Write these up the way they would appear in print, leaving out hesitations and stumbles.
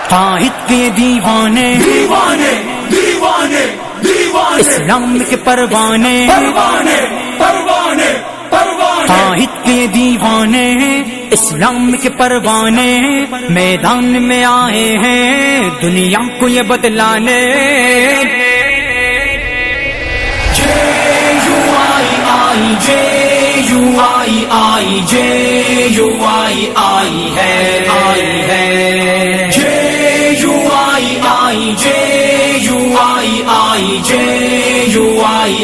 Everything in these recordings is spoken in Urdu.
قائد کے دیوانے دیوانے دیوانے دیوانے اسلام کے پروانے پروانے پروانے پروانے قائد کے دیوانے اسلام کے پروانے میدان میں آئے ہیں دنیا کو یہ بتلانے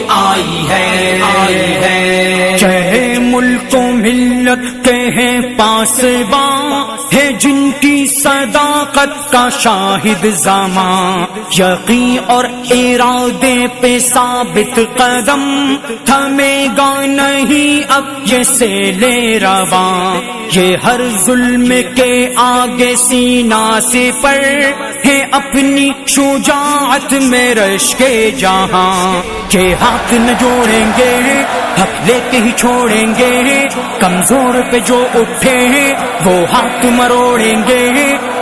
آئی ہے چہے ملک و ملت کے ہیں پاسباں ہے جن کی صداقت کا شاہد زمان یقین اور ارادے پہ ثابت قدم تھمے گا نہیں اب یہ سیلِ رواں یہ ہر ظلم کے آگے سینہ سے پر ہے اپنی شجاعت میں رشک جہاں کہ ہاتھ نہ جوڑیں گے حق لے کے ہی چھوڑیں گے کمزور پہ جو اٹھے وہ ہاتھ مروڑیں گے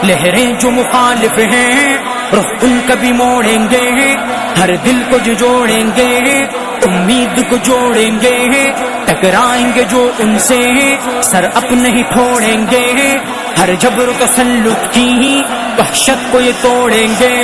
لہریں جو مخالف ہیں رخ ان کا بھی موڑیں گے ہر دل کو جو جوڑیں گے امید کو جوڑیں گے ٹکرائیں گے جو ان سے سر اپنے ہی پھوڑیں گے ہر جبر و تسلط کی وحشت کو یہ توڑیں گے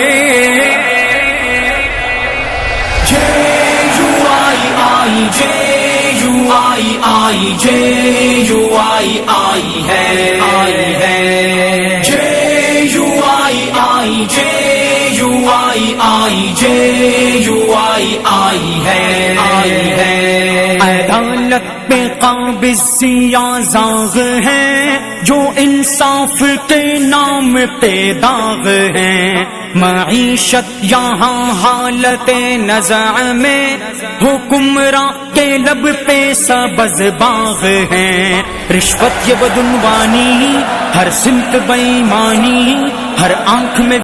عدالت پہ قابض سیاہ زاغ ہیں جو انصاف کے نام پہ داغ ہیں معیشت یہاں حالت نزع میں حکمراں کے لب پہ سبز باغ ہیں رشوت یہ بدعنوانی ہر سمت بےایمانی ہر آنکھ میں